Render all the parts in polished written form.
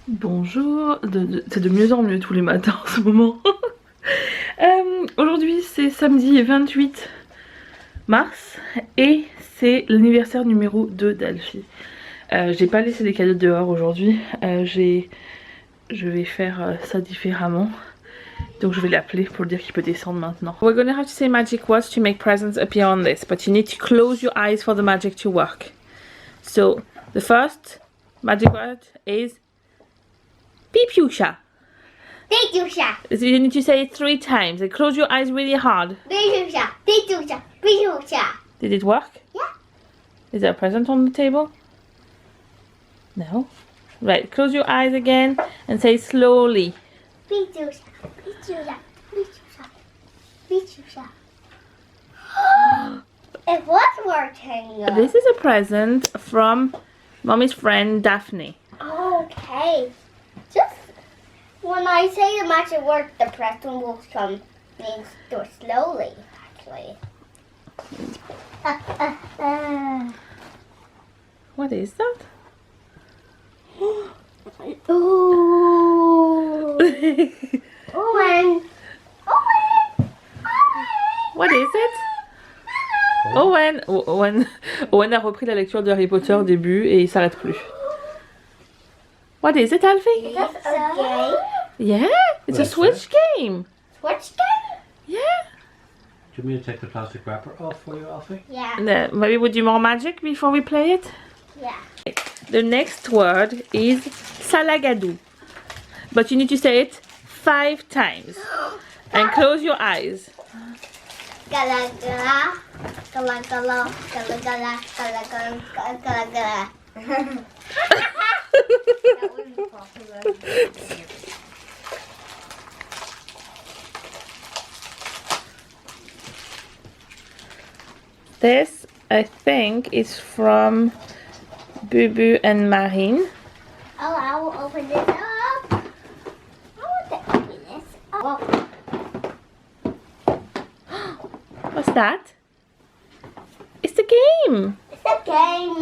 Bonjour, c'est de mieux en mieux tous les matins en ce moment. Aujourd'hui c'est samedi 28 mars et c'est l'anniversaire numéro 2 d'Alfie. J'ai pas laissé des cadeaux dehors aujourd'hui, je vais faire ça différemment. Donc je vais l'appeler pour lui dire qu'il peut descendre maintenant. We're gonna have to say magic words to make presents appear on this, but you need to close your eyes for the magic to work. So the first magic word is Pipiusha. Pipiusha. So you need to say it 3 times and close your eyes really hard. Pipiusha. Pipiusha. Pipiusha. Did it work? Yeah. Is there a present on the table? No. Right, close your eyes again and say slowly. Pipiusha. Pipiusha. Pipiusha. Pipiusha. It was working. This is a present from Mommy's friend Daphne. Okay. Just when I say the magic word, the present will come. Means do it slowly, actually. What is that? Ooh. Owen. Owen. What is it? Owen a repris la lecture de Harry Potter au début et il s'arrête plus. What is it, Alfie? That's a game. Yeah, it's a Switch game. Switch game? Yeah. Do you want me to take the plastic wrapper off for you, Alfie? Yeah. Maybe we'll do more magic before we play it. Yeah. The next word is Salagadou. But you need to say it 5 times. And close your eyes. Gala gala. Gala gala. Gala gala. Gala gala. Gala gala. That was popular. This, I think, is from Bubu and Marine. Oh, I will open this up. I want to open this. Oh. What's that? It's the game. It's a game,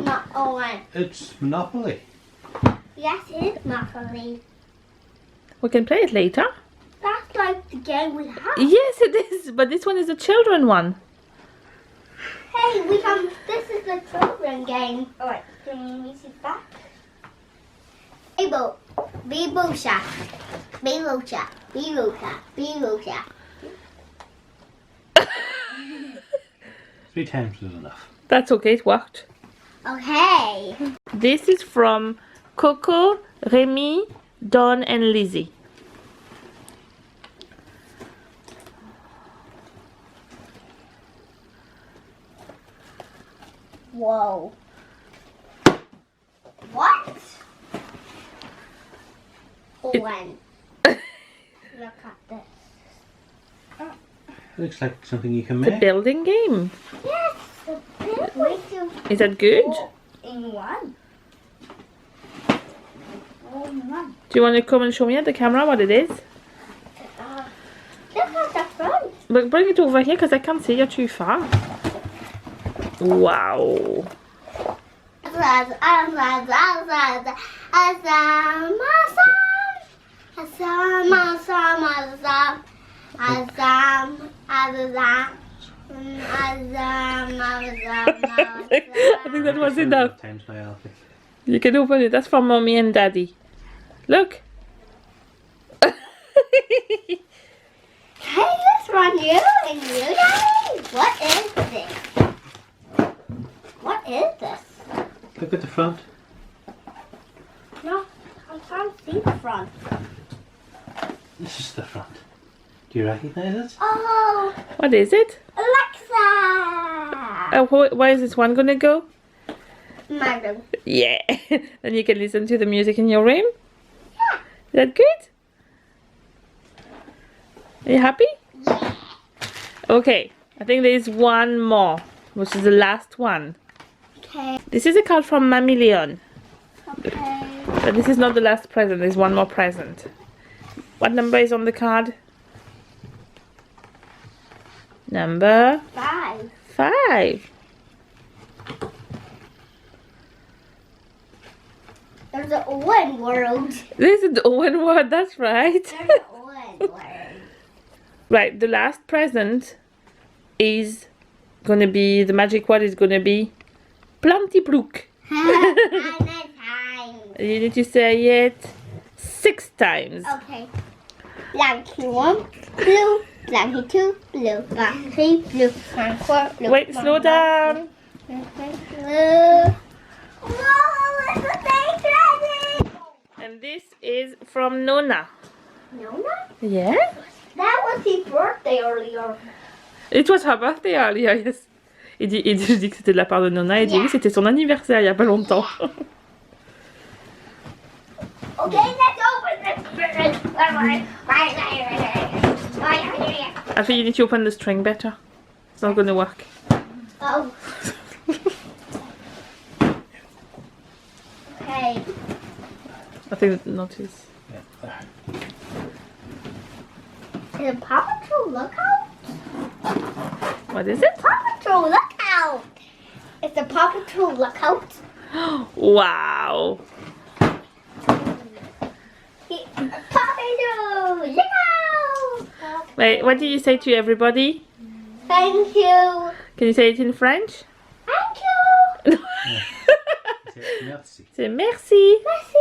not Owen. It's Monopoly. Yes, it is Monopoly. We can play it later. That's like the game we have. Yes, it is. But this one is a children one. Hey, this is the children game. Alright, can we see back? Ebo, Bebosha, Bebosha, Bebosha, Bebosha. 3 times is enough. That's okay, it worked. Okay. This is from Coco, Remy, Dawn and Lizzie. Whoa. What? Owen. Look at this. Looks like something you can It's a make. building game. Yes, the big way to Is that good? in one. All in one. Do you want to come and show me at the camera what it is? Look at the front. But bring it over here because I can't see you too far. Wow. I think that was enough. Times now, Alfie. You can open it. That's from Mommy and Daddy. Look. Hey, this one you and you, Daddy. What is this? What is this? Look at the front. No, I can't see the front. This is the front. Do you recognize it? Oh, What is it? Alexa. Where is this one gonna go? My room. Yeah. Then you can listen to the music in your room. Yeah. Is that good? Are you happy? Yeah. Okay. I think there is one more, which is the last one. Okay. This is a card from Mammy Leon. Okay. But this is not the last present. There's one more present. What number is on the card? Number 5. 5. There's an Owen world. This is the Owen word, that's right. There's an Owen world. Right, the last present is gonna be, the magic word is gonna be Plantibroek. You need to say it 6 times. Okay. Blanky 1, blue. Blanky 2, blue. Blanky 3, blue. Blanky 4, blue. Wait, slow down. Blue. Whoa, it's a big present. And this is from Nona. Nona? Yeah? That was his birthday earlier. It was her birthday earlier, yes. Je dis que c'était de la part de Nona. Et dit Yeah. oui, c'était son anniversaire il y a pas longtemps. Okay, let's open this present. I think you need to open the string better. It's not gonna work. Oh. Okay. I think notice. Yeah, there. Is it Paw Patrol Lookout? What is it? Paw Patrol Lookout! It's a Paw Patrol Lookout. Wow. Paw Patrol Lookout! Wait, what do you say to everybody? Thank you. Can you say it in French? Thank you. C'est merci. C'est merci. Merci.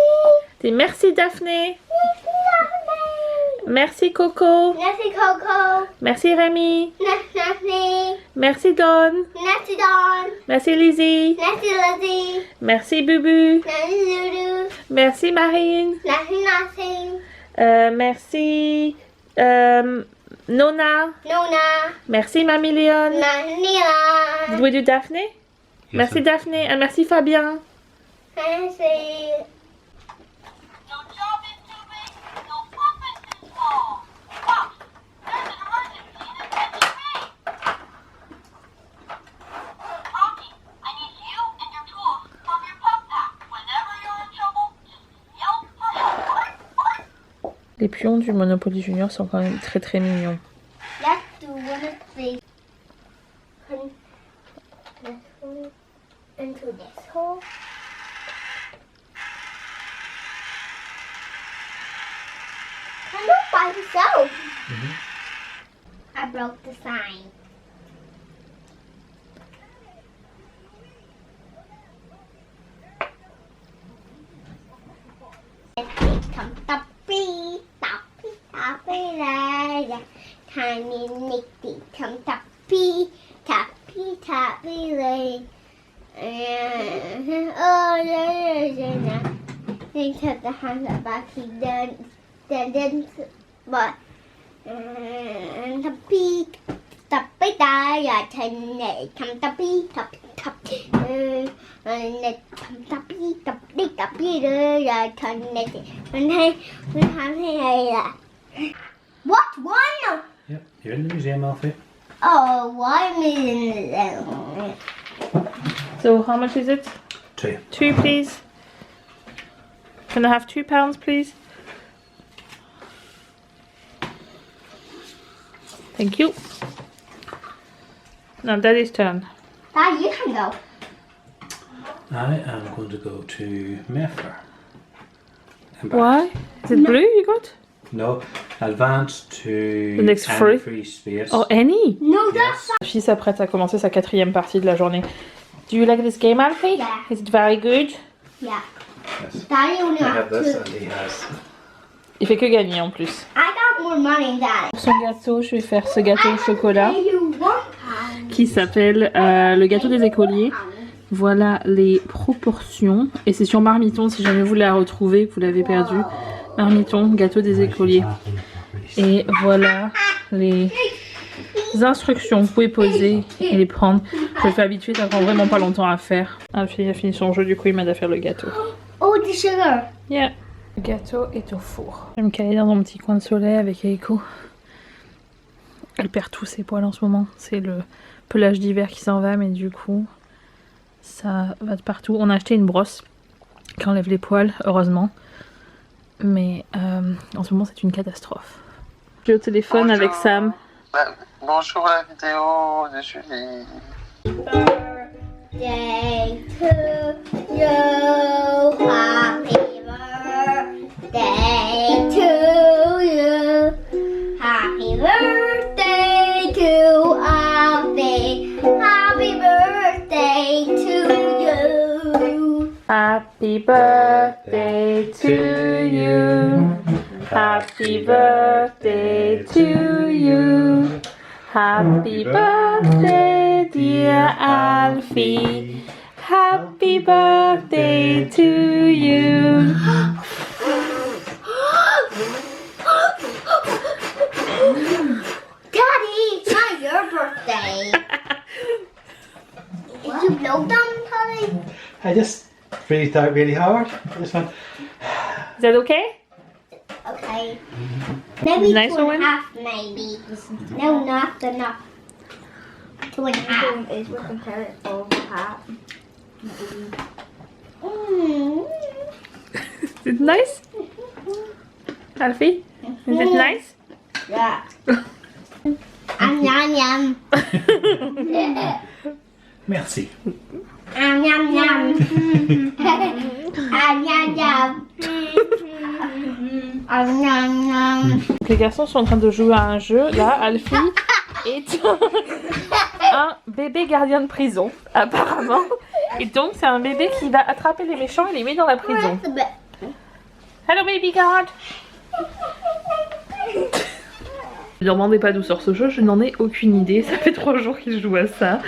C'est merci Daphné. Merci, Daphne. Merci Coco. Merci, Coco. Merci Rémi. Merci. Merci Dawn. Merci, Dawn. Merci Lizzie. Merci, Lizzie. Merci Bubu. Merci, Lulu. Merci Marine. Merci, Nothing. Merci Nona. Nona. Merci Mamie Léon. Manila. Did we do Daphné? Merci Daphné. Et merci Fabien. Merci. No job is too big, no purpose is small. Stop! There's an emergency in Adventure Bay. Rocky, I need you and your tools from your pup pack. Whenever you're in trouble, just yell for help. Les pions du Monopoly Junior sont quand même très très mignons. Let's do one of these. Let's go into this hole. Can do it by yourself. I broke the sign. Come tappy, tappy, tappy, la. Tiny Nicky, come tappy, tappy, tappy, la. Oh, yeah. He took the hand back, he didn't, but tappy, tappy, da, tiny, come tappy, tappy, tappy, tappy, tappy, tappy, da, tiny, what one? Yep, you're in the museum, Alfie. Oh, why me? So how much is it? 2. 2 please. Can I have £2 please? Thank you. Now Daddy's turn. Dad, you can go. I am going to go to Mayfair. And back. Why? Is it blue you got? No, advance to The next any free? free space. Oh, any? No, that's La fille s'apprête à commencer sa 4e partie de la journée. Do you like this game, Alfie? Yeah. Is it very good? yeah. Yes. Daddy only I have has this two. and he has. Il fait que gagner en plus. I got more money than Daddy. Pour son gâteau, je vais faire ce gâteau au chocolat Pay you £1. qui s'appelle le gâteau des écoliers. Voilà les proportions. Et c'est sur Marmiton si jamais vous la retrouvez, que vous l'avez perdu. Marmiton, gâteau des écoliers. Et voilà les instructions. Vous pouvez poser et les prendre. Je me fais habituer, ça prend vraiment pas longtemps à faire. Alfie a fini son jeu, du coup il m'aide à faire le gâteau. Oh, the sugar. Yeah. Le gâteau est au four. Je vais me caler dans mon petit coin de soleil avec Eiko. Elle perd tous ses poils en ce moment. C'est le pelage d'hiver qui s'en va, mais du coup, ça va de partout. On a acheté une brosse qui enlève les poils, heureusement. Mais en ce moment, c'est une catastrophe. Je suis au téléphone avec Sam. Bonjour la vidéo de Julie. Birthday to you. Happy Happy birthday to you. Happy birthday to you. Happy birthday, dear Alfie. Happy birthday to you. Daddy, it's not your birthday. Did you blow them, Daddy? I just breathed out really hard. I just went. Is that okay? Okay. Maybe Nice 2.5, one. maybe. No, not enough. 2.5 is we compare it all the half. Is it nice? Alfie? Is it nice? Yeah. Yum yum. Merci. Yum yum yum. Yum yum. Yum. Les garçons sont en train de jouer à un jeu. Là, Alfie est un bébé gardien de prison, apparemment. Et donc, c'est un bébé qui va attraper les méchants et les met dans la prison. Hello, baby guard! Ne me demandez pas d'où sort ce jeu, je n'en ai aucune idée. Ça fait 3 jours qu'ils jouent à ça.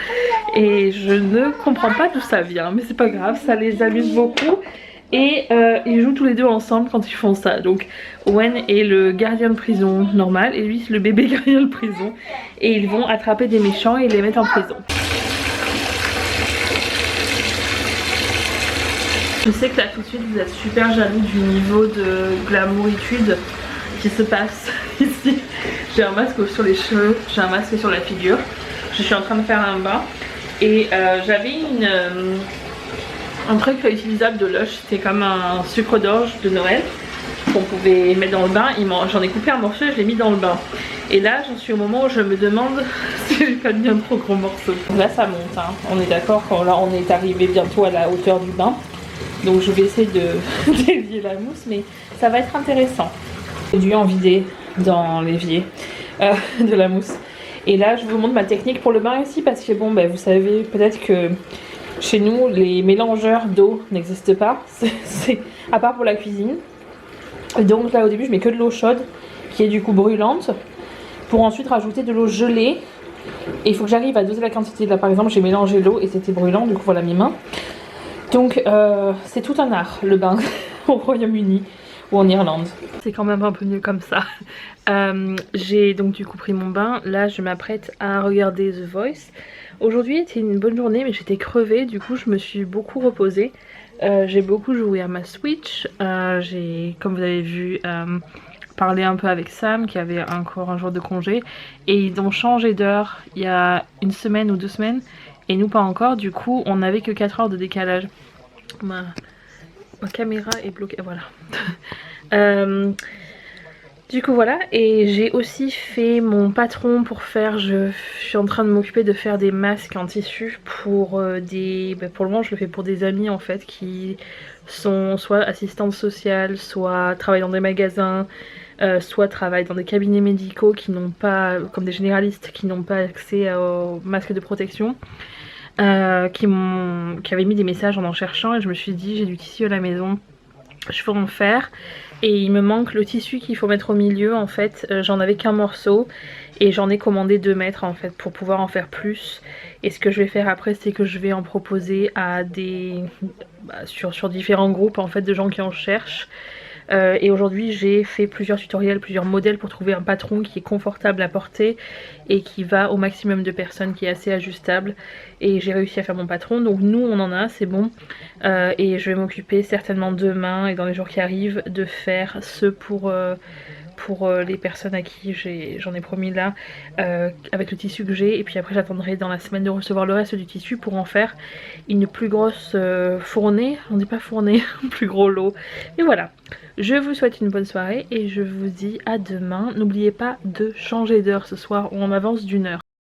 Et je ne comprends pas d'où ça vient. Mais c'est pas grave, ça les amuse beaucoup. Et ils jouent tous les deux ensemble quand ils font ça. Donc Owen est le gardien de prison normal et lui c'est le bébé gardien de prison. Et ils vont attraper des méchants et les mettre en prison. Je sais que là tout de suite vous êtes super jaloux du niveau de glamouritude qui se passe ici. J'ai un masque sur les cheveux, j'ai un masque sur la figure. Je suis en train de faire un bain. Et j'avais un truc utilisable de Lush, c'était comme un sucre d'orge de Noël qu'on pouvait mettre dans le bain. J'en ai coupé un morceau et je l'ai mis dans le bain. Et là j'en suis au moment où je me demande si j'ai pas mis un trop gros morceau. Donc là ça monte, hein. On est d'accord quand là on est arrivé bientôt à la hauteur du bain. Donc je vais essayer de dévier la mousse, mais ça va être intéressant. J'ai dû en vider dans l'évier de la mousse. Et là je vous montre ma technique pour le bain ici parce que bon vous savez peut-être que chez nous les mélangeurs d'eau n'existent pas, c'est à part pour la cuisine. Et donc là au début je mets que de l'eau chaude qui est du coup brûlante pour ensuite rajouter de l'eau gelée. Et il faut que j'arrive à doser la quantité. Là par exemple j'ai mélangé l'eau et c'était brûlant, du coup voilà mes mains. Donc c'est tout un art le bain au Royaume-Uni ou en Irlande. C'est quand même un peu mieux comme ça. J'ai donc du coup pris mon bain. Là je m'apprête à regarder The Voice. Aujourd'hui était une bonne journée mais j'étais crevée. Du coup je me suis beaucoup reposée. J'ai beaucoup joué à ma Switch. J'ai, comme vous avez vu, parlé un peu avec Sam qui avait encore un jour de congé. Et ils ont changé d'heure il y a 1 semaine ou 2 semaines. Et nous pas encore. Du coup on n'avait que 4 heures de décalage. Ma caméra est bloquée, voilà. Du coup voilà, et j'ai aussi fait mon patron pour faire, je suis en train de m'occuper de faire des masques en tissu pour pour le moment je le fais pour des amis en fait qui sont soit assistantes sociales, soit travaillent dans des magasins, soit travaillent dans des cabinets médicaux qui n'ont pas, comme des généralistes qui n'ont pas accès aux masques de protection. Qui avaient mis des messages en cherchant et je me suis dit j'ai du tissu à la maison, je peux en faire et il me manque le tissu qu'il faut mettre au milieu en fait. J'en avais qu'un morceau et j'en ai commandé 2 mètres en fait pour pouvoir en faire plus. Et ce que je vais faire après c'est que je vais en proposer à des sur différents groupes en fait de gens qui en cherchent. Et aujourd'hui j'ai fait plusieurs tutoriels, plusieurs modèles pour trouver un patron qui est confortable à porter et qui va au maximum de personnes, qui est assez ajustable. Et j'ai réussi à faire mon patron, donc nous on en a, c'est bon. Et je vais m'occuper certainement demain et dans les jours qui arrivent de faire ceux pour les personnes à qui j'en ai promis là, avec le tissu que j'ai. Et puis après j'attendrai dans la semaine de recevoir le reste du tissu pour en faire une plus grosse fournée, on dit pas fournée, un plus gros lot. Et voilà, je vous souhaite une bonne soirée et je vous dis à demain. N'oubliez pas de changer d'heure ce soir, on avance d'1 heure.